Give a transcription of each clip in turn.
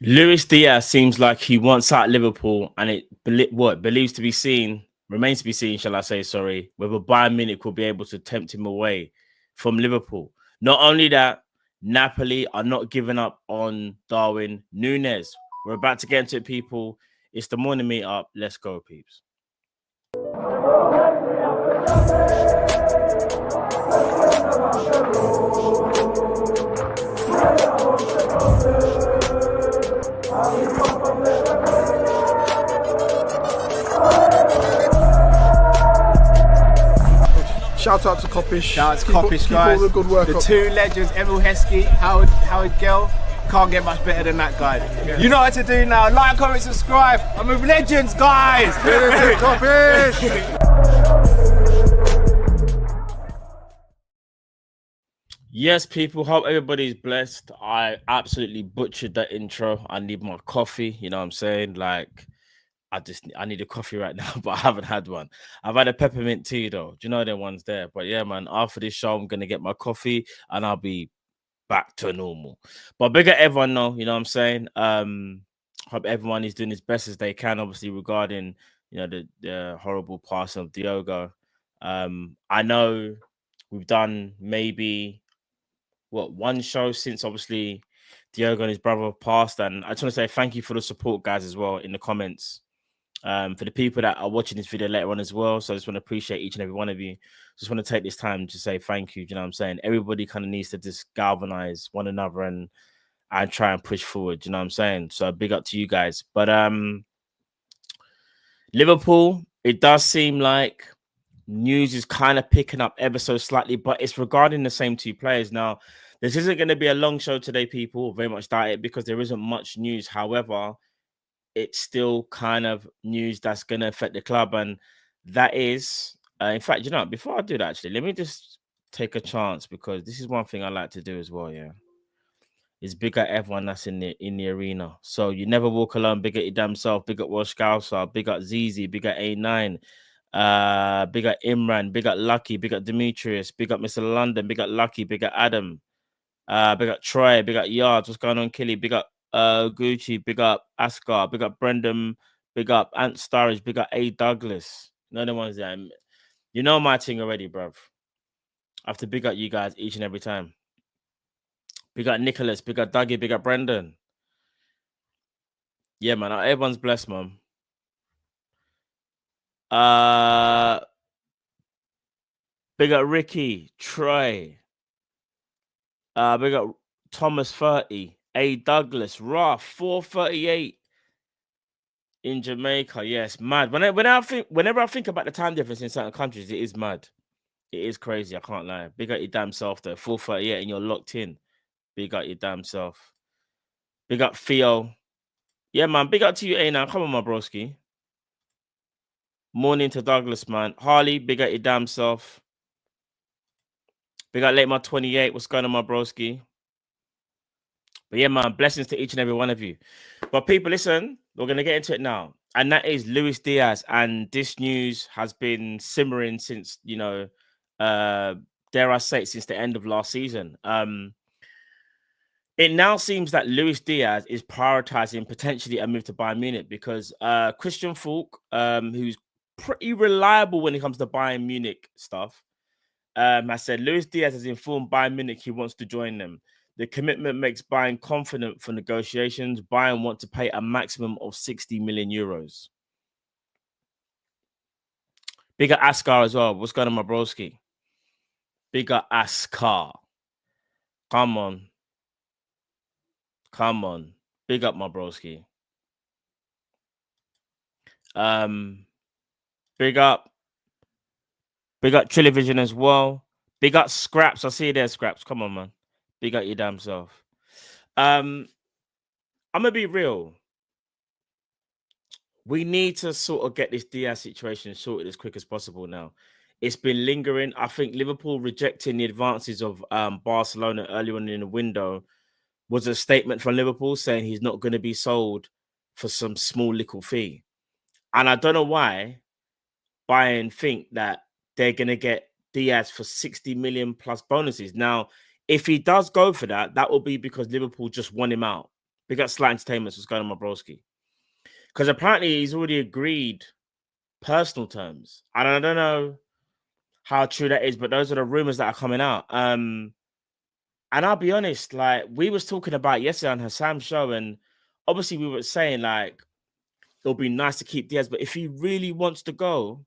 Luis Diaz seems like he wants out Liverpool, and believes to be seen, remains to be seen, shall I say? Sorry, whether Bayern Munich will be able to tempt him away from Liverpool. Not only that, Napoli are not giving up on Darwin Nunez. We're about to get into it, people. It's the morning meetup. Let's go, peeps. Shout out to Kopish. Shout out to Kopish, guys. Keep all the good work the up. two legends, Emil Heskey, Howard Gill. Can't get much better than that guy. Yeah. You know what to do now. Like, comment, subscribe. I'm with legends, guys. Kopish. Yes, people. Hope everybody's blessed. I absolutely butchered that intro. I need my coffee. You know what I'm saying? Like, I need a coffee right now, but I haven't had one. I've had a peppermint tea though. Do you know the one's there? But yeah, man, after this show, I'm gonna get my coffee and I'll be back to normal. But big at everyone though, you know what I'm saying? Hope everyone is doing as best as they can, obviously, regarding the horrible passing of Diogo. I know we've done maybe one show since obviously Diogo and his brother passed, and I just want to say thank you for the support, guys, as well in the comments. For the people that are watching this video later on as well. So I just want to appreciate each and every one of you. Just want to take this time to say thank you. Do you know what I'm saying? Everybody kind of needs to just galvanize one another and try and push forward. Do you know what I'm saying? So big up to you guys. But Liverpool, it does seem like news is kind of picking up ever so slightly, but it's regarding the same two players. Now, this isn't going to be a long show today, people. Very much doubt it because there isn't much news. However, it's still kind of news that's going to affect the club. And that is, in fact, you know, before I do that, actually, let me just take a chance because this is one thing I like to do as well, yeah. Is big at everyone that's in the arena. So you never walk alone, big at your damn self, big at Welsh Scouser, big at Zizi, big at A9, big at Imran, big at Lucky, big at Demetrius, big at Mr. London, big at Lucky, big at Adam, big up Troy, big up Yards, what's going on, Killy, big up Gucci, big up Ascar, big up Brendan, big up Ant Starridge, big up A Douglas. None of the ones that you know my thing already, bruv. I have to big up you guys each and every time. Big up Nicholas, big up Dougie, big up Brendan. Yeah, man, everyone's blessed, man. Big up Ricky, Troy. Big up Thomas 30, A Douglas, Raw 438 in Jamaica. Yes, mad. Whenever I think about the time difference in certain countries, it is mad. It is crazy. I can't lie. Big up your damn self though. 438 and you're locked in. Big up your damn self. Big up Theo. Yeah, man. Big up to you, A now. Come on, my broski. Morning to Douglas, man. Harley, big up your damn self. Big up Late My 28. What's going on, my broski? But yeah, man, blessings to each and every one of you. But people, listen, we're going to get into it now. And that is Luis Diaz. And this news has been simmering since, dare I say it, since the end of last season. It now seems that Luis Diaz is prioritizing potentially a move to Bayern Munich because Christian Falk, who's pretty reliable when it comes to Bayern Munich stuff, has said Luis Diaz has informed Bayern Munich he wants to join them. The commitment makes Bayern confident for negotiations. Bayern want to pay a maximum of 60 million euros. Bigger Askar as well. What's going on, my broski? Bigger Askar. Come on. Come on. Big up, my broski. Big up. Big up Trilovision as well. Big up Scraps. I see you there, Scraps. Come on, man. Big up your damn self. I'm gonna be real. We need to sort of get this Diaz situation sorted as quick as possible now. It's been lingering. I think Liverpool rejecting the advances of Barcelona earlier on in the window was a statement from Liverpool saying he's not going to be sold for some small little fee. And I don't know why Bayern think that they're going to get Diaz for 60 million plus bonuses. Now, if he does go for that, that will be because Liverpool just want him out. Big up Slight Entertainments. What's going on, my broski? Because apparently he's already agreed personal terms. And I don't know how true that is, but those are the rumors that are coming out. And I'll be honest, like we was talking about yesterday on Hassam's show, and obviously we were saying like it'll be nice to keep Diaz, but if he really wants to go,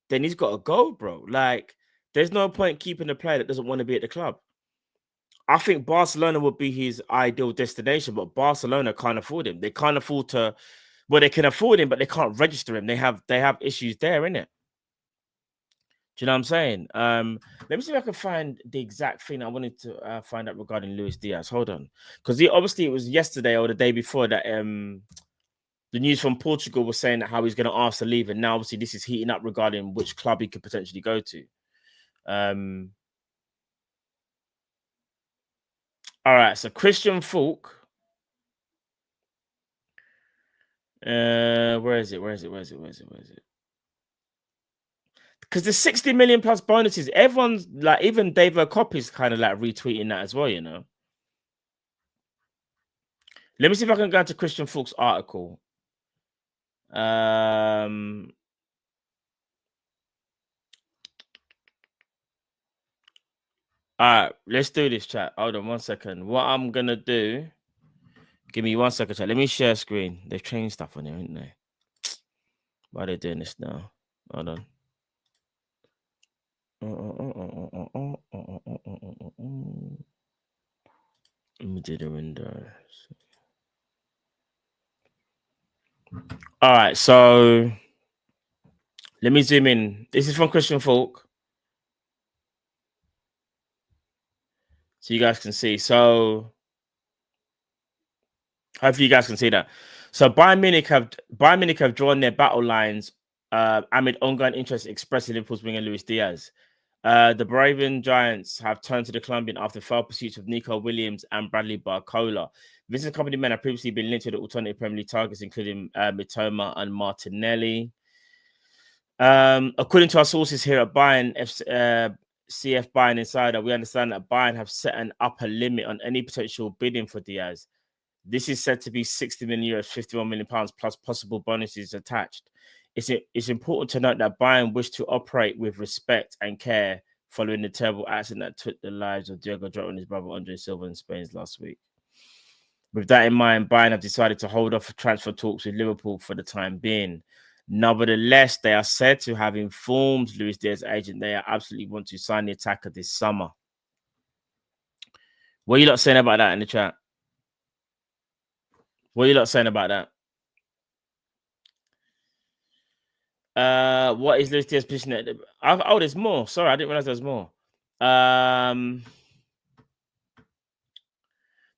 then he's got to go, bro. Like there's no point keeping a player that doesn't want to be at the club. I think Barcelona would be his ideal destination, but Barcelona can't afford him. They can't afford to. Well, they can afford him, but they can't register him. They have issues there, innit? Do you know what I'm saying? Let me see if I can find the exact thing I wanted to find out regarding Luis Diaz. Hold on, because obviously it was yesterday or the day before that the news from Portugal was saying that how he's going to ask to leave, and now obviously this is heating up regarding which club he could potentially go to. All right, so Christian Falk. Where is it? Because the 60 million plus bonuses, everyone's like, even David Kop-Ish kind of like retweeting that as well, you know. Let me see if I can go into Christian Falk's article. All right, let's do this, chat. Hold on 1 second. What I'm gonna do, give me 1 second, chat. Let me share screen. They've changed stuff on here, haven't they? Why are they doing this now? Hold on. Let me do the windows. All right, so let me zoom in. This is from Christian Falk, so you guys can see. So hopefully you guys can see that. So Bayern Munich have drawn their battle lines amid ongoing interest expressed in Liverpool's winger Luis Diaz. The Bavarian Giants have turned to the Colombian after failed pursuits of Nico Williams and Bradley Barcola. Vincent Company men have previously been linked to the alternative Premier League targets, including Mitoma and Martinelli. According to our sources here at Bayern, CF Bayern Insider, we understand that Bayern have set an upper limit on any potential bidding for Diaz. This is said to be 60 million euros, 51 million pounds plus possible bonuses attached. It's important to note that Bayern wish to operate with respect and care following the terrible accident that took the lives of Diego Jota and his brother Andre Silva in Spain last week. With that in mind, Bayern have decided to hold off transfer talks with Liverpool for the time being. Nevertheless, they are said to have informed Luis Diaz's agent they absolutely want to sign the attacker this summer. What are you lot saying about that in the chat? What are you lot saying about that? What is Luis Diaz's position at oh, there's more. Sorry, I didn't realize there's more. The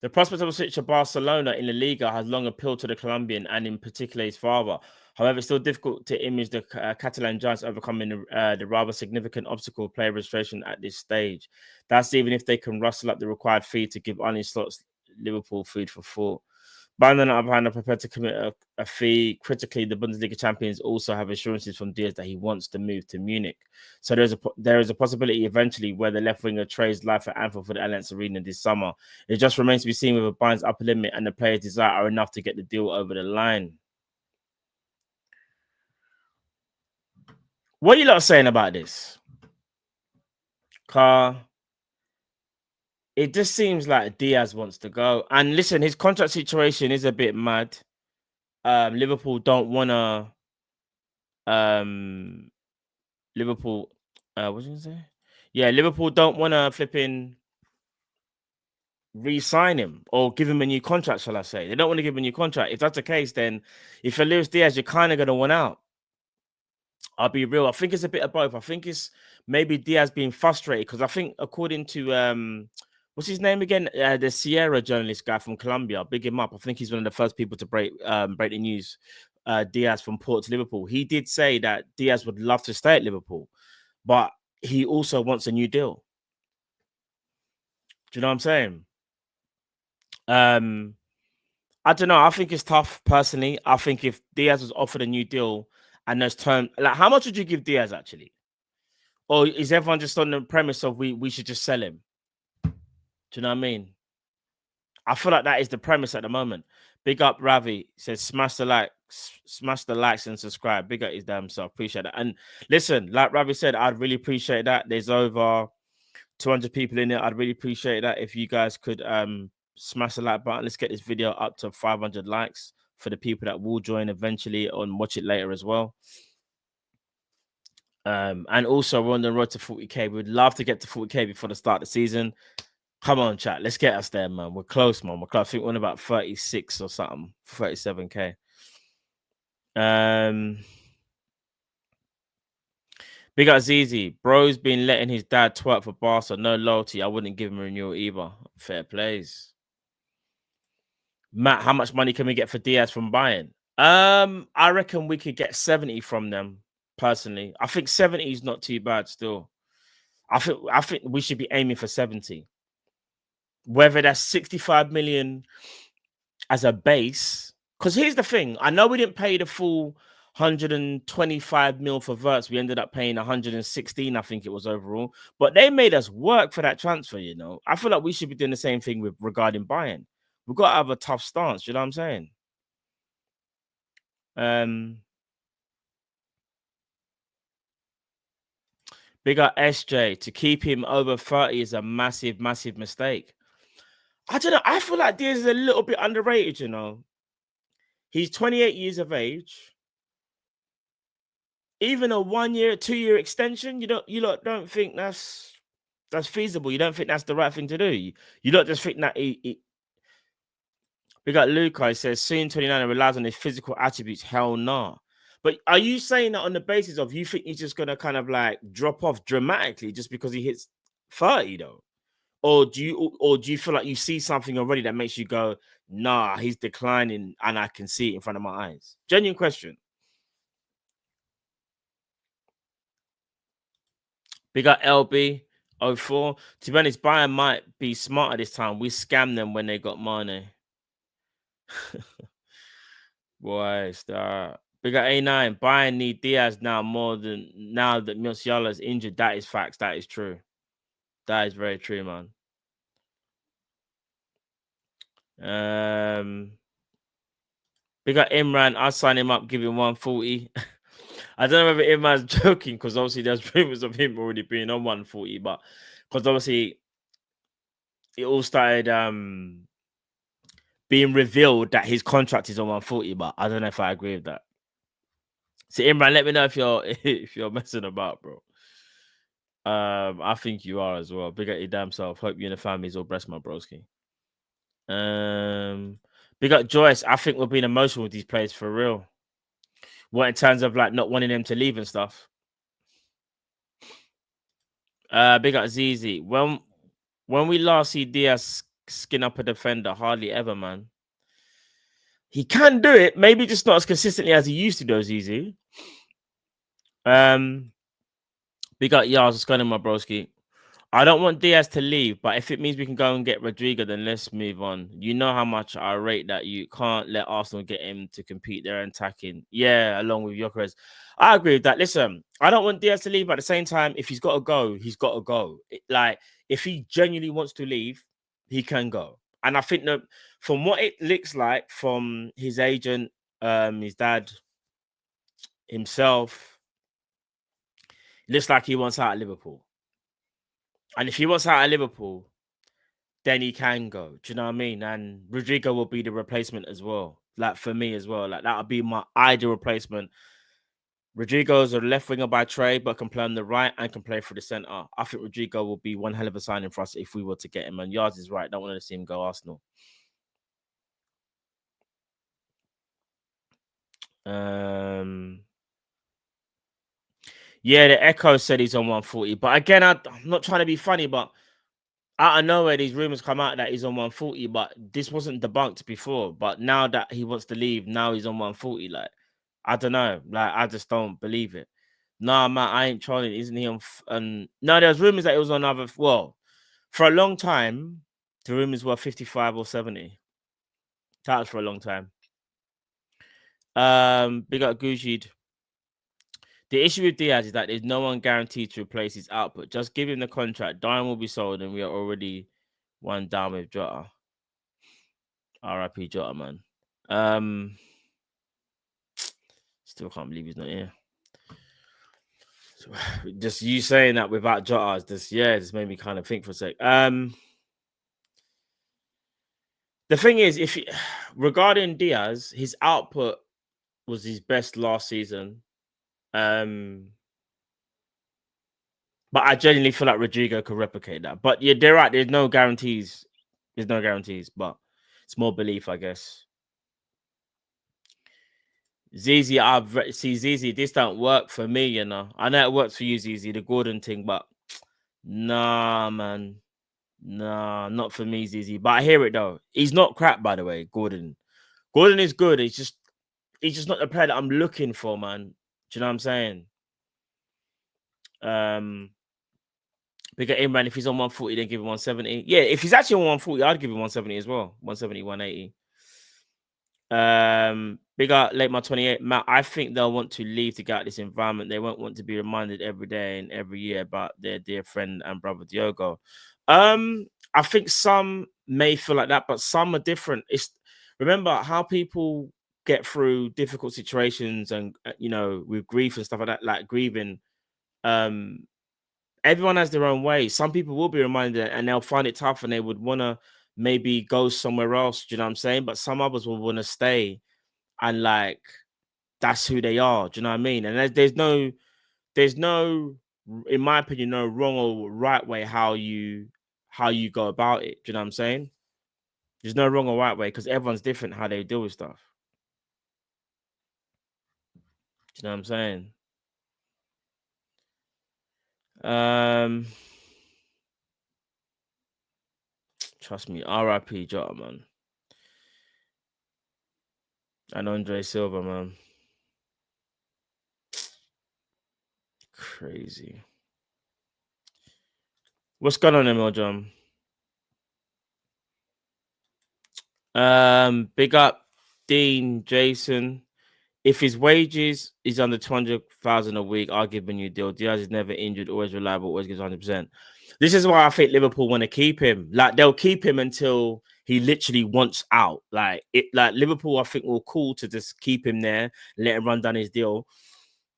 prospect of a switch to Barcelona in La Liga has long appealed to the Colombian and in particular his father. However, it's still difficult to image the Catalan Giants overcoming the rather significant obstacle of player registration at this stage. That's even if they can rustle up the required fee to give Arne Slot's Liverpool food for thought. Bayern, on the other hand, are prepared to commit a fee. Critically, the Bundesliga champions also have assurances from Diaz that he wants to move to Munich. So there is a possibility eventually where the left winger trades life at Anfield for the Allianz Arena this summer. It just remains to be seen whether Bayern's upper limit and the player's desire are enough to get the deal over the line. What are you lot saying about this? It just seems like Diaz wants to go. And listen, his contract situation is a bit mad. Liverpool don't want to... Liverpool... what was you going to say? Yeah, Liverpool don't want to flipping re-sign him or give him a new contract, shall I say. They don't want to give him a new contract. If that's the case, then if you're Luis Diaz, you're kind of going to want out. I'll be real. I think it's a bit of both. I think it's maybe Diaz being frustrated because I think according to... what's his name again? The Sierra journalist guy from Colombia. Big him up. I think he's one of the first people to break the news. Diaz from Port to Liverpool. He did say that Diaz would love to stay at Liverpool, but he also wants a new deal. Do you know what I'm saying? I don't know. I think it's tough personally. I think if Diaz was offered a new deal and there's terms, like how much would you give Diaz actually? Or is everyone just on the premise of we should just sell him? Do you know what I mean? I feel like that is the premise at the moment. Big up Ravi says smash the likes and subscribe. Big up his damn self. Appreciate that. And listen, like Ravi said, I'd really appreciate that. There's over 200 people in it. I'd really appreciate that if you guys could smash the like button. Let's get this video up to 500 likes for the people that will join eventually and watch it later as well. And also we're on the road to 40k. We'd love to get to 40k before the start of the season. Come on, chat. Let's get us there, man. We're close, man. We're close. I think we're on about 36 or something, 37k. Big up Zizi. Bro's been letting his dad twerk for Barca. No loyalty. I wouldn't give him a renewal either. Fair plays. Matt, how much money can we get for Diaz from Bayern? I reckon we could get 70 from them, personally. I think 70 is not too bad still. I think we should be aiming for 70. Whether that's 65 million as a base. Because here's the thing. I know we didn't pay the full 125 mil for Wirtz. We ended up paying 116, I think it was overall. But they made us work for that transfer, you know. I feel like we should be doing the same thing with regarding Bayern. We've got to have a tough stance, you know what I'm saying? Big up SJ. To keep him over 30 is a massive, massive mistake. I don't know. I feel like Diaz is a little bit underrated, you know. He's 28 years of age. Even a 1 year, 2 year extension, you don't think that's feasible. You don't think that's the right thing to do. You don't just think that we got Luca says soon 29 and relies on his physical attributes. Hell no. But are you saying that on the basis of you think he's just gonna kind of like drop off dramatically just because he hits 30 though? Or do you feel like you see something already that makes you go, nah, he's declining and I can see it in front of my eyes? Genuine question. Big up LB04. To be honest, Bayern might be smarter this time. We scammed them when they got Mane. Boy, start. Big up A9. Bayern need Diaz now more than now that Musiala is injured. That is facts. That is true. That is very true, man. Big up Imran. I'll sign him up, give him 140. I don't know whether Imran's joking because obviously there's rumors of him already being on 140, but because obviously it all started being revealed that his contract is on 140, but I don't know if I agree with that. So Imran, let me know if you're messing about, bro. I think you are as well. Big up your damn self. Hope you and the family's all blessed, my broski. Big up Joyce. I think we're being emotional with these players for real. What in terms of like not wanting them to leave and stuff. Big up ZZ. When we last see Diaz skin up a defender, hardly ever, man. He can do it, maybe just not as consistently as he used to do, ZZ. Big up Yars, what's going on, my broski? I don't want Diaz to leave, but if it means we can go and get Rodrygo, then let's move on. You know how much I rate that. You can't let Arsenal get him to compete there and attacking. Yeah, along with Gyökeres. I agree with that. Listen, I don't want Diaz to leave, but at the same time, if he's got to go, he's got to go. Like, if he genuinely wants to leave, he can go. And I think that from what it looks like from his agent, his dad, himself, it looks like he wants out of Liverpool. And if he wants out of Liverpool, then he can go. Do you know what I mean? And Rodrygo will be the replacement as well. Like for me as well. Like that would be my ideal replacement. Rodrygo is a left winger by trade, but can play on the right and can play for the centre. I think Rodrygo will be one hell of a signing for us if we were to get him. And Yards is right. Don't want to see him go Arsenal. Yeah, the Echo said he's on 140. But again, I'm not trying to be funny, but out of nowhere, these rumors come out that he's on 140. But this wasn't debunked before. But now that he wants to leave, now he's on 140. Like, I don't know. Like, I just don't believe it. Nah, man, I ain't trolling. Isn't he on? No, there's rumors that it was on other. Well, for a long time, the rumors were 55 or 70. That was for a long time. Big up Gujid. The issue with Diaz is that there's no one guaranteed to replace his output. Just give him the contract. Darwin will be sold, and we are already one down with Jota. R.I.P. Jota, man. Still can't believe he's not here. So, just you saying that without Jota, just made me kind of think for a sec. The thing is, regarding Diaz, his output was his best last season. But I genuinely feel like Rodrygo could replicate that. But yeah, they're right. There's no guarantees. But it's more belief, I guess. Zizi, Zizi, this don't work for me, you know. I know it works for you, Zizi, the Gordon thing, but nah, man. Nah, not for me, Zizi. But I hear it though. He's not crap, by the way, Gordon. Gordon is good. He's just not the player that I'm looking for, man. Do you know what I'm saying? Bigger Imran, if he's on 140, then give him 170. Yeah, if he's actually on 140, I'd give him 170 as well. 170, 180. Bigger late my 28. Matt, I think they'll want to leave to get out this environment. They won't want to be reminded every day and every year about their dear friend and brother Diogo. I think some may feel like that, but some are different. Remember how people get through difficult situations and with grief and stuff like that, like grieving. Everyone has their own way. Some people will be reminded and they'll find it tough and they would want to maybe go somewhere else. Do you know what I'm saying? But some others will want to stay and like that's who they are. Do you know what I mean? And there's no, in my opinion, no wrong or right way how you go about it. Do you know what I'm saying? There's no wrong or right way because everyone's different how they deal with stuff. Do you know what I'm saying? Trust me, R.I.P. Jota, man. And Andre Silva, man. Crazy. What's going on, ML John? Big up Dean Jason. If his wages is under 200,000 a week, I'll give him a new deal. Diaz is never injured, always reliable, always gives 100%. This is why I think Liverpool want to keep him. Like they'll keep him until he literally wants out. Like Liverpool, I think will call to just keep him there, let him run down his deal.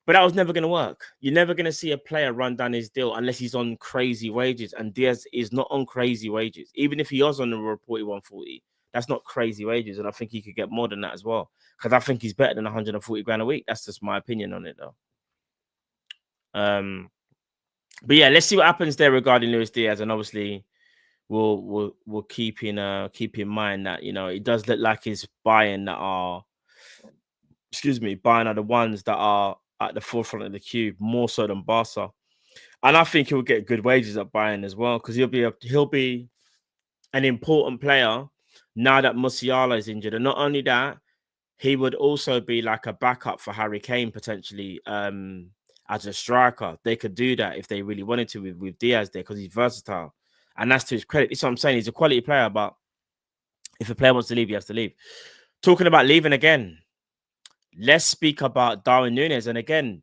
But that was never going to work. You're never going to see a player run down his deal unless he's on crazy wages. And Diaz is not on crazy wages. Even if he was on the reported 140, that's not crazy wages. And I think he could get more than that as well. Because I think he's better than 140 grand a week. That's just my opinion on it, though. But yeah, let's see what happens there regarding Luis Diaz. And obviously, we'll keep in mind that it does look like his Bayern are the ones that are at the forefront of the queue more so than Barca. And I think he'll get good wages at Bayern as well because he'll be an important player now that Musiala is injured. And not only that, he would also be like a backup for Harry Kane potentially as a striker. They could do that if they really wanted to with Diaz there because he's versatile. And that's to his credit. That's what I'm saying. He's a quality player, but if a player wants to leave, he has to leave. Talking about leaving again, let's speak about Darwin Nunez. And again,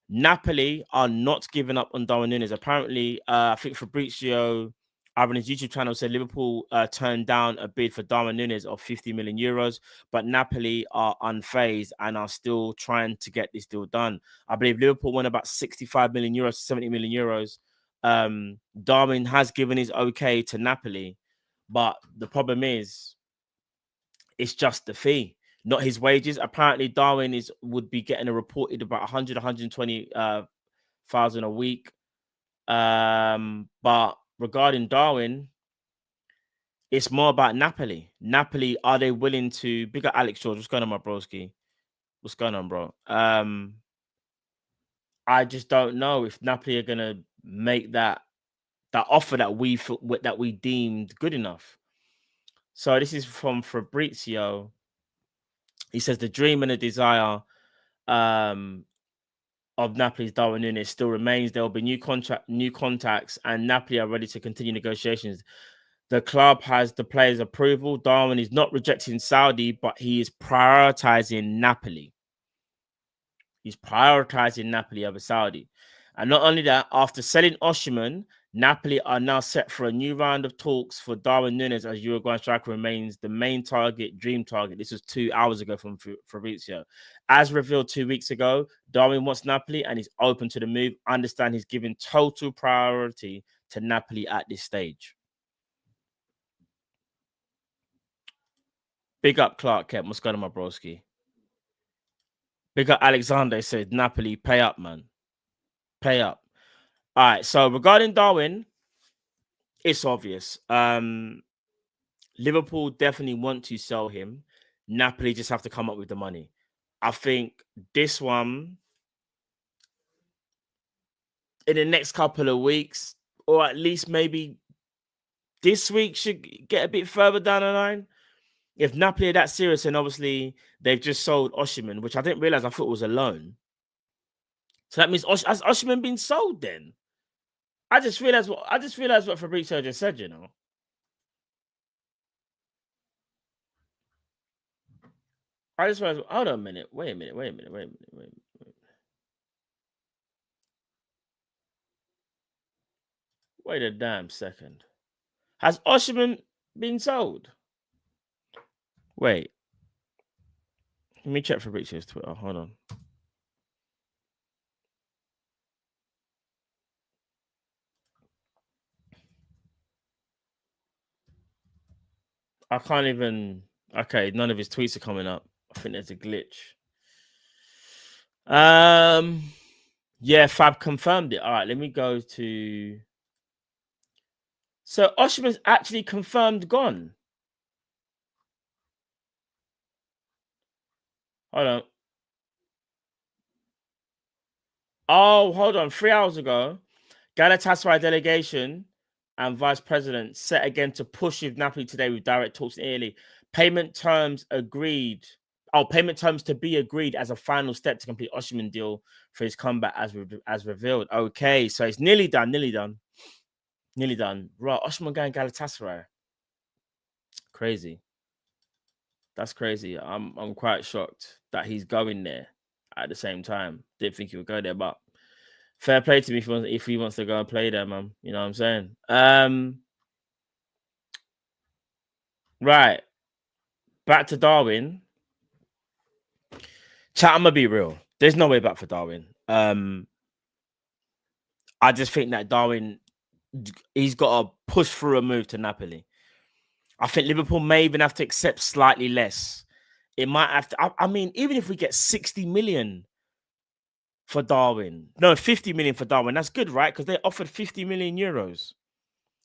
Napoli are not giving up on Darwin Nunez. Apparently, I think Fabrizio on his YouTube channel said Liverpool turned down a bid for Darwin Nunez of 50 million euros, but Napoli are unfazed and are still trying to get this deal done. I believe Liverpool won about 65 million euros, 70 million euros. Darwin has given his okay to Napoli, but the problem is it's just the fee, not his wages. Apparently, Darwin would be getting a reported about 120,000 a week. But regarding Darwin, it's more about Napoli. Napoli, are they willing to? Big up Alex George. What's going on, my broski? What's going on, bro? I just don't know if Napoli are gonna make that offer that we deemed good enough. So this is from Fabrizio. He says the dream and the desire of Napoli's Darwin Nunez still remains. There will be new contacts, and Napoli are ready to continue negotiations. The club has the players' approval. Darwin is not rejecting Saudi, but he is prioritizing Napoli. He's prioritizing Napoli over Saudi. And not only that, after selling Osimhen, Napoli are now set for a new round of talks for Darwin Nunez as Uruguayan striker remains the main dream target. This was 2 hours ago from Fabrizio. As revealed 2 weeks ago, Darwin wants Napoli and is open to the move. Understand he's giving total priority to Napoli at this stage. Big up Clark Kent. What's going on, my broski? Big up Alexander said, Napoli, pay up, man. Pay up. All right, so regarding Darwin, it's obvious. Liverpool definitely want to sell him. Napoli just have to come up with the money. I think this one, in the next couple of weeks, or at least maybe this week, should get a bit further down the line. If Napoli are that serious, and obviously they've just sold Osimhen, which I didn't realize, I thought was a loan. So that means has Osimhen been sold then? I just realized what Fabrizio just said, you know. I just realized, hold on a minute. Wait a minute. Wait a damn second. Has Osimhen been sold? Wait. Let me check Fabrizio's Twitter. Hold on. I can't even... Okay, none of his tweets are coming up. I think there's a glitch. Yeah, Fab confirmed it. All right, let me go to... So Osimhen's actually confirmed gone. Hold on. Oh, hold on. 3 hours ago, Galatasaray delegation and vice president set again to push with Napoli today with direct talks in Italy. Payment terms agreed. Oh, payment terms to be agreed as a final step to complete Osimhen deal for his comeback as revealed. Okay, so it's nearly done. Right, Osimhen going Galatasaray. Crazy. That's crazy. I'm quite shocked that he's going there at the same time. Didn't think he would go there, but fair play to me if he wants to go and play there, man. You know what I'm saying? Right. Back to Darwin. Chat, I'm gonna be real. There's no way back for Darwin. I just think that Darwin, he's got to push through a move to Napoli. I think Liverpool may even have to accept slightly less. It might have to. I mean, even if we get 60 million for Darwin, no, 50 million for Darwin, that's good, right? Because they offered 50 million euros.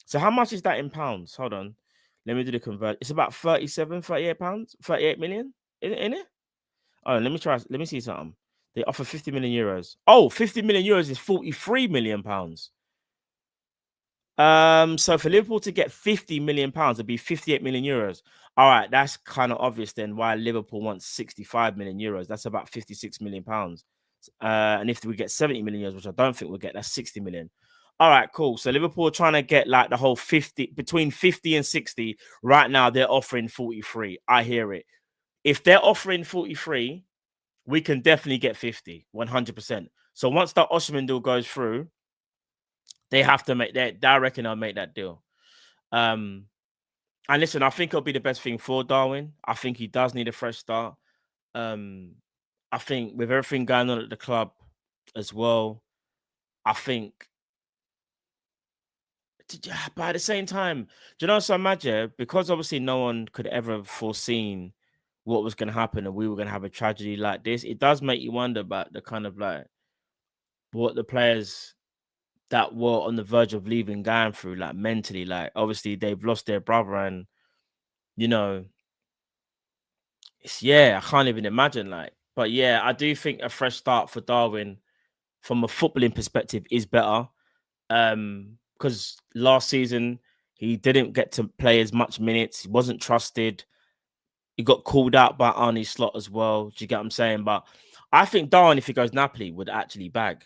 So how much is that in pounds? Hold on. Let me do the convert. It's about 38 pounds, 38 million in it. Oh, let me see something. They offer 50 million euros. Oh, 50 million euros is 43 million pounds. So for Liverpool to get 50 million pounds, it'd be 58 million euros. All right, that's kind of obvious then why Liverpool wants 65 million euros. That's about 56 million pounds. And if we get 70 million euros, which I don't think we'll get, that's 60 million. All right, cool. So Liverpool are trying to get like the whole 50, between 50 and 60. Right now, they're offering 43. I hear it. If they're offering 43, we can definitely get 50, 100%. So once that Osimhen deal goes through, they have to make that. I reckon I'll make that deal. And listen, I think it'll be the best thing for Darwin. I think he does need a fresh start. I think with everything going on at the club as well, I think. But at the same time, do you know so much? Because obviously no one could ever have foreseen what was going to happen and we were going to have a tragedy like this. It does make you wonder about the kind of like what the players that were on the verge of leaving going through, like mentally. Like obviously they've lost their brother, and you know, I can't even imagine. Like, but yeah, I do think a fresh start for Darwin from a footballing perspective is better. Because last season he didn't get to play as much minutes. He wasn't trusted. He got called out by Arne Slot as well. Do you get what I'm saying? But I think Darwin, if he goes Napoli, would actually bag.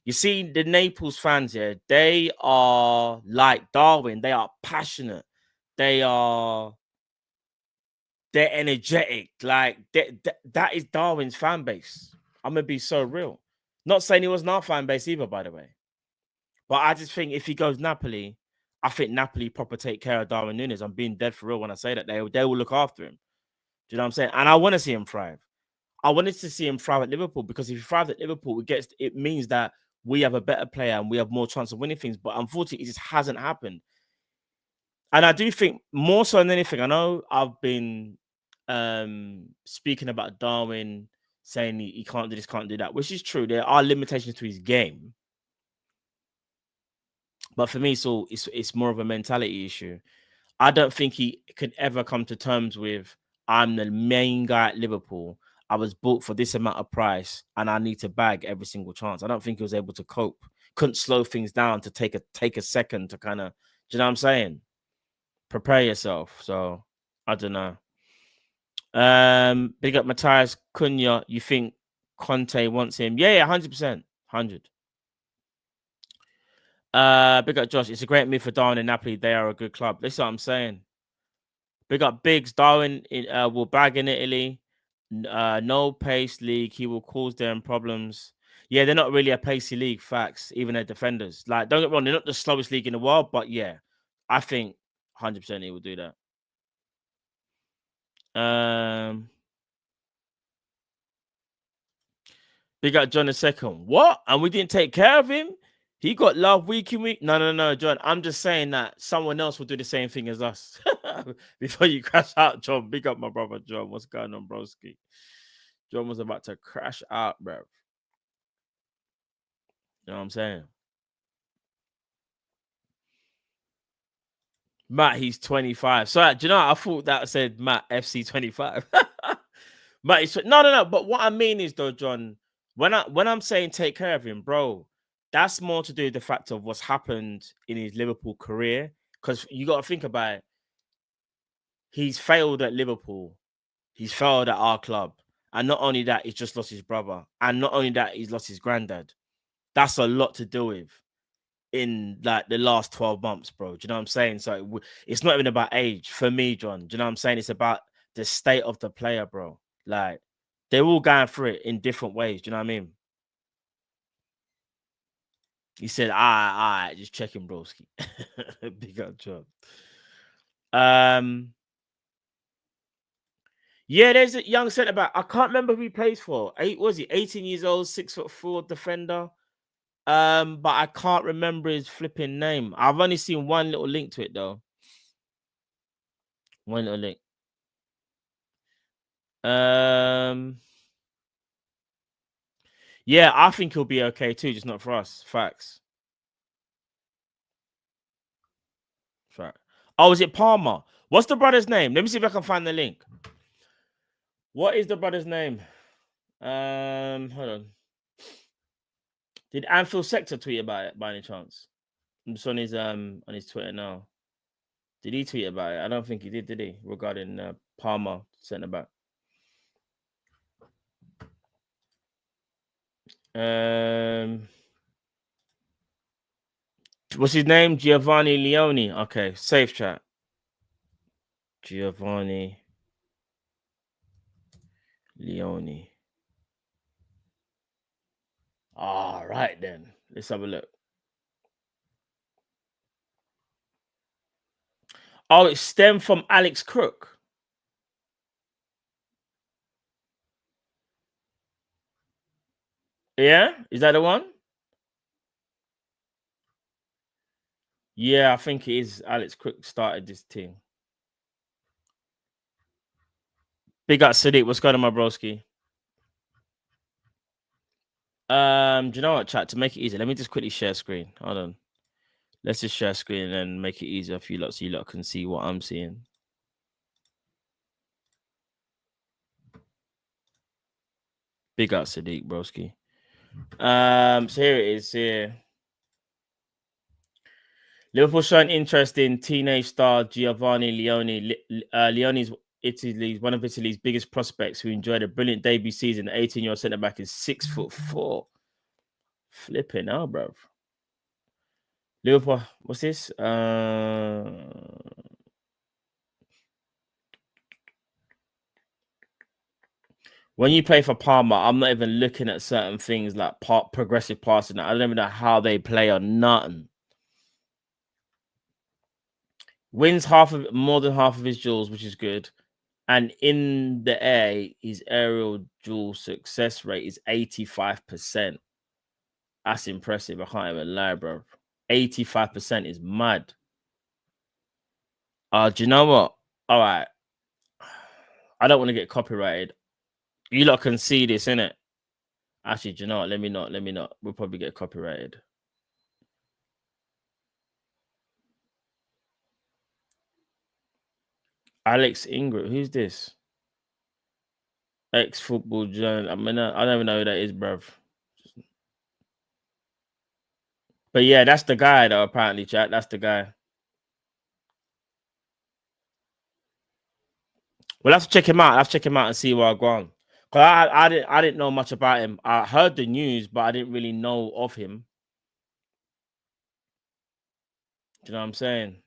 You see, the Naples fans here, they are like Darwin. They are passionate. They're energetic. Like that is Darwin's fan base. I'm gonna be so real. Not saying he wasn't our fan base either, by the way. But I just think if he goes Napoli, I think Napoli proper take care of Darwin Nunez. I'm being dead for real when I say that. They will look after him. Do you know what I'm saying? And I want to see him thrive. I wanted to see him thrive at Liverpool because if he thrives at Liverpool, it means that we have a better player and we have more chance of winning things. But unfortunately, it just hasn't happened. And I do think more so than anything, I know I've been speaking about Darwin saying he can't do this, can't do that, which is true. There are limitations to his game. But for me, it's more of a mentality issue. I don't think he could ever come to terms with I'm the main guy at Liverpool. I was bought for this amount of price and I need to bag every single chance. I don't think he was able to cope. Couldn't slow things down to take a second to kind of, do you know what I'm saying? Prepare yourself. So I don't know. Big up Matthias Cunha. You think Conte wants him? Yeah, 100%. 100. Big up Josh. It's a great move for Darwin and Napoli. They are a good club. This is what I'm saying. Big up Biggs. Darwin will bag in Italy. No pace league. He will cause them problems. Yeah, they're not really a pacey league. Facts. Even their defenders. Like, don't get me wrong, they're not the slowest league in the world. But yeah, I think 100% he will do that. Big up John II. What? And we didn't take care of him? He got love week in week. No, John. I'm just saying that someone else will do the same thing as us. Before you crash out, John. Big up my brother, John. What's going on, broski? John was about to crash out, bro. You know what I'm saying? Matt, he's 25. So, do you know, I thought that said Matt FC 25. Matt, no. But what I mean is, though, John, when I'm saying take care of him, bro, that's more to do with the fact of what's happened in his Liverpool career. Because you got to think about it. He's failed at Liverpool. He's failed at our club. And not only that, he's just lost his brother. And not only that, he's lost his granddad. That's a lot to do with in like the last 12 months, bro. Do you know what I'm saying? So it's not even about age for me, John. Do you know what I'm saying? It's about the state of the player, bro. Like, they're all going through it in different ways. Do you know what I mean? He said, all right, just checking, broski. Big up, John. Yeah, there's a young centre back. I can't remember who he plays for. 18 years old, 6'4" defender. But I can't remember his flipping name. I've only seen one little link to it though. One little link. Yeah, I think he'll be okay too, just not for us. Facts. Fact. Oh, is it Palmer? What's the brother's name? Let me see if I can find the link. What is the brother's name? Hold on. Did Anfield Sector tweet about it by any chance? It's on his Twitter now. Did he tweet about it? I don't think he did he? Regarding Palmer centre back. What's his name? Giovanni Leone. Okay, safe chat. Giovanni Leone. All right, then. Let's have a look. Oh, it stemmed from Alex Crook. Yeah? Is that the one? Yeah, I think it is. Alex Crook started this team. Big up Sadiq. What's going on, my broski? Do you know what, chat? To make it easy, let me just quickly share screen. Hold on. Let's just share screen and make it easier for you lot so you lot can see what I'm seeing. Big up Sadiq, broski. So here it is. Here. Liverpool showing interest in teenage star Giovanni Leone. Leone is one of Italy's biggest prospects who enjoyed a brilliant debut season. The 18-year-old centre back is 6'4". Flipping out, bro. Liverpool, what's this? When you play for Parma, I'm not even looking at certain things like progressive passing. I don't even know how they play or nothing. Wins more than half of his duels, which is good. And in the air, his aerial duel success rate is 85%. That's impressive. I can't even lie, bro. 85% is mad. Do you know what? All right. I don't want to get copyrighted. You lot can see this, innit? Actually, do you know what? Let me not. We'll probably get copyrighted. Alex Ingram. Who's this? Ex-football journalist. I mean, I don't even know who that is, bruv. But yeah, that's the guy, though, apparently, chat. That's the guy. We'll have to check him out. I'll have to check him out and see where I go on. Because I didn't know much about him. I heard the news, but I didn't really know of him. Do you know what I'm saying?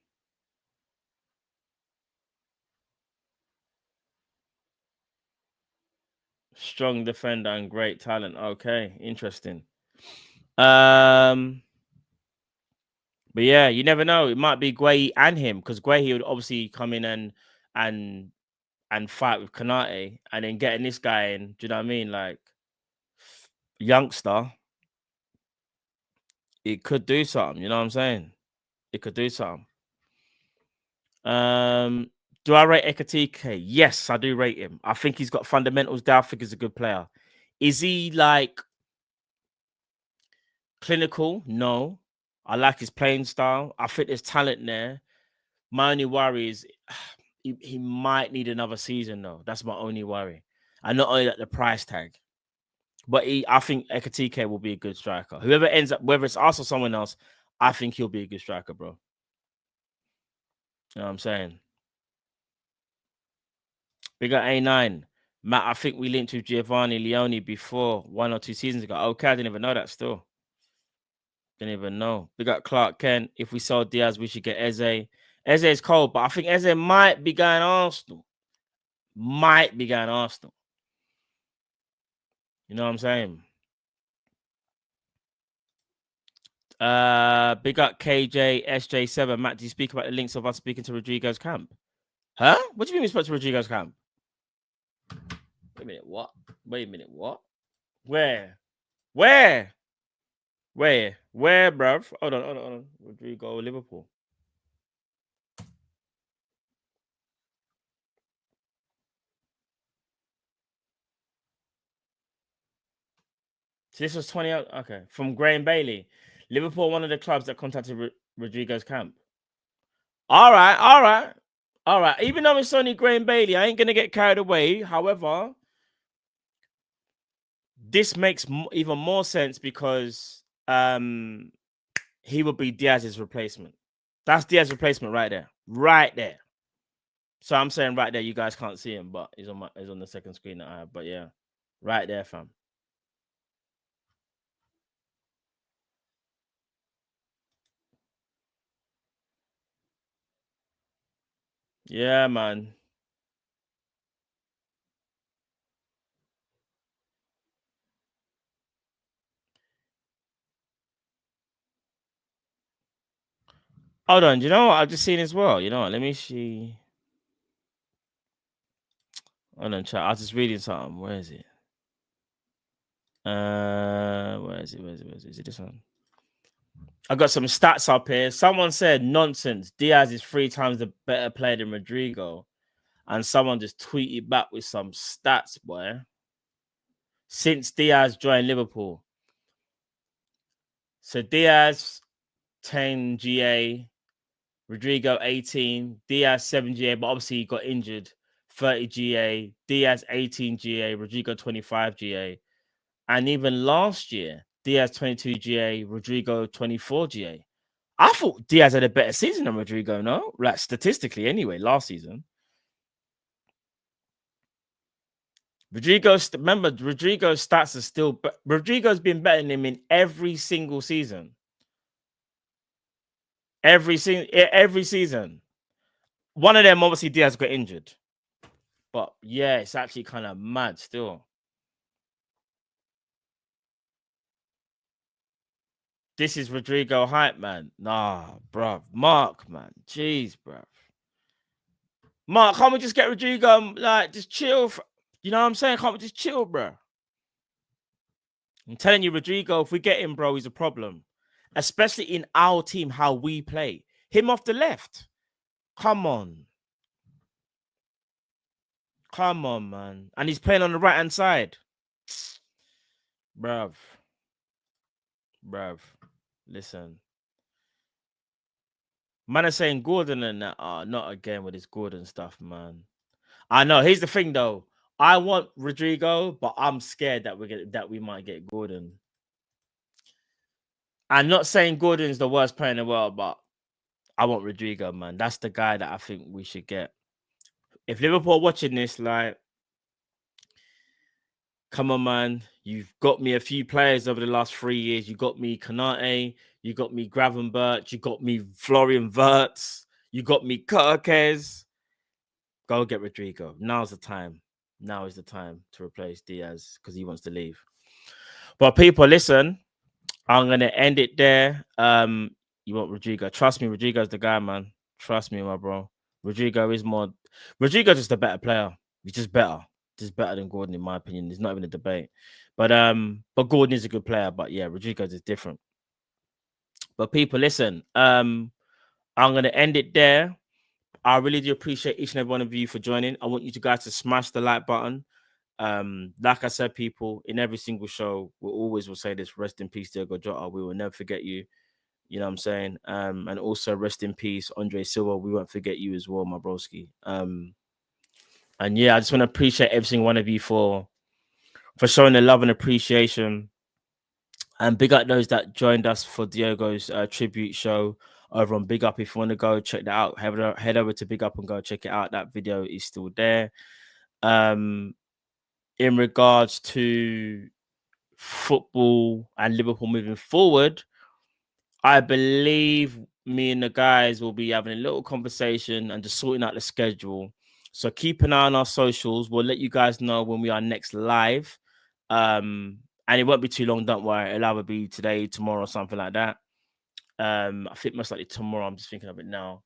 Strong defender and great talent. Okay, interesting. But yeah, you never know. It might be Guehi and him, because Guehi would obviously come in and fight with Kanate, and then getting this guy in. Do you know what I mean? Like, youngster, it could do something. You know what I'm saying? It could do something. Do I rate Ekatike? Yes, I do rate him. I think he's got fundamentals there. I think he's a good player. Is he like clinical? No. I like his playing style. I think there's talent there. My only worry is he might need another season, though. That's my only worry. And not only that, the price tag. But I think Ekatike will be a good striker. Whoever ends up, whether it's us or someone else, I think he'll be a good striker, bro. You know what I'm saying? We got A9. Matt, I think we linked with Giovanni Leone before 1 or 2 seasons ago. Okay, I didn't even know that still. Didn't even know. We got Clark Kent. If we sold Diaz, we should get Eze. Eze is cold, but I think Eze might be going Arsenal. Might be going Arsenal. You know what I'm saying? Big up KJ, SJ7. Matt, do you speak about the links of us speaking to Rodrygo's camp? Huh? What do you mean we spoke to Rodrygo's camp? Wait a minute, what? Wait a minute, what? Where? Where, bruv? Hold on. Rodrygo, Liverpool. So this was 20 out. Okay. From Graham Bailey. Liverpool, one of the clubs that contacted Rodrygo's camp. All right. Even though it's only Graham Bailey, I ain't going to get carried away. However, this makes even more sense because he would be Diaz's replacement. That's Diaz's replacement right there. Right there. So I'm saying right there, you guys can't see him, but he's on the second screen that I have. But yeah, right there, fam. Yeah, man. Hold on. You know what? I've just seen as well. You know what? Let me see. Hold on, chat. I was just reading something. Where is it? Where is it? Is it this one? I got some stats up here. Someone said nonsense. Diaz is 3 times the better player than Rodrygo. And someone just tweeted back with some stats, boy. Since Diaz joined Liverpool. So Diaz, 10 GA. Rodrygo, 18. Diaz, 7 GA. But obviously he got injured. 30 GA. Diaz, 18 GA. Rodrygo, 25 GA. And even last year, Diaz 22 GA, Rodrygo 24 GA. I thought Diaz had a better season than Rodrygo, no? Like statistically anyway, last season. Rodrygo's stats are still, Rodrygo's been better than him in every single season. Every season. One of them, obviously, Diaz got injured. But yeah, it's actually kind of mad still. This is Rodrygo hype, man. Nah, bruv. Mark, man. Jeez, bruv. Mark, can't we just get Rodrygo, like, just chill? You know what I'm saying? Can't we just chill, bro? I'm telling you, Rodrygo, if we get him, bro, he's a problem. Especially in our team, how we play. Him off the left. Come on. Come on, man. And he's playing on the right-hand side. Bruv. Listen. Man are saying Gordon and that. Not again with this Gordon stuff, man. I know. Here's the thing, though. I want Rodrygo, but I'm scared that we might get Gordon. I'm not saying Gordon's the worst player in the world, but I want Rodrygo, man. That's the guy that I think we should get. If Liverpool are watching this, like, come on, man. You've got me a few players over the last 3 years. You got me Konate. You got me Gravenberch. You got me Florian Wirtz. You got me Kirkes. Go get Rodrygo. Now's the time. Now is the time to replace Diaz because he wants to leave. But people, listen. I'm going to end it there. You want Rodrygo. Trust me, Rodrygo's the guy, man. Trust me, my bro. Rodrygo's just a better player. He's just better. Just better than Gordon, in my opinion. There's not even a debate. But Gordon is a good player. But yeah, Rodrygo's is different. But people, listen. I'm going to end it there. I really do appreciate each and every one of you for joining. I want you guys to smash the like button. Like I said, people, in every single show, will say this: rest in peace, Diego Jota. We will never forget you. You know what I'm saying? And also rest in peace, Andre Silva. We won't forget you as well, my broski. And yeah, I just want to appreciate every single one of you for showing the love and appreciation. And big up those that joined us for Diego's tribute show over on Big Up. If you want to go check that out, head over to Big Up and go check it out. That video is still there. In regards to football and Liverpool moving forward, I believe me and the guys will be having a little conversation and just sorting out the schedule. So keep an eye on our socials. We'll let you guys know when we are next live. And it won't be too long, don't worry. It'll either be today, tomorrow, or something like that. I think most likely tomorrow. I'm just thinking of it now.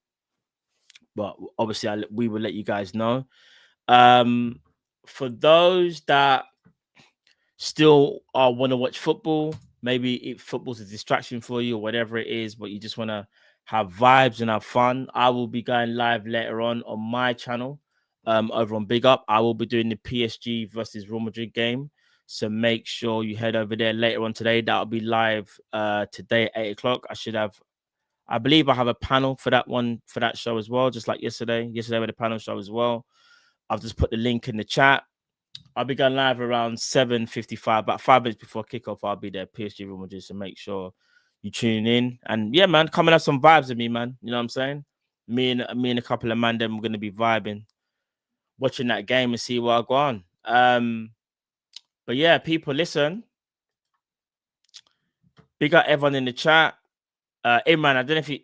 But obviously, we will let you guys know. For those that still want to watch football, maybe if football's a distraction for you or whatever it is, but you just want to have vibes and have fun, I will be going live later on my channel over on Big Up. I will be doing the PSG versus Real Madrid game. So make sure you head over there later on today. That'll be live today at 8 o'clock. I believe I have a panel for that show as well, just like yesterday. Yesterday with a panel show as well. I've just put the link in the chat. I'll be going live around 7:55, about 5 minutes before kickoff. I'll be there, PSG Real Madrid. So make sure you tune in. And yeah, man, come and have some vibes with me, man. You know what I'm saying? Me and a couple of man, them, we're going to be vibing, watching that game and see what I go on. But yeah, people, listen. Big up everyone in the chat. Imran, I don't know if you,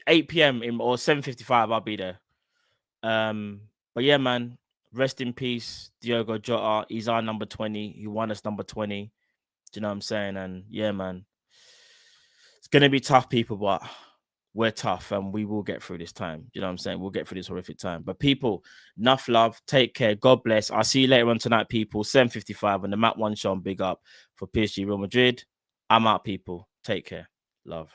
8 p.m. or 7:55, I'll be there. But yeah, man, rest in peace, Diego Jota. He's our number 20. He won us number 20. Do you know what I'm saying? And yeah, man, it's gonna be tough, people, but we're tough and we will get through this time. Do you know what I'm saying? We'll get through this horrific time. But people, enough love. Take care. God bless. I'll see you later on tonight, people. 7:55 on the Mat One show on Big Up for PSG Real Madrid. I'm out, people. Take care. Love.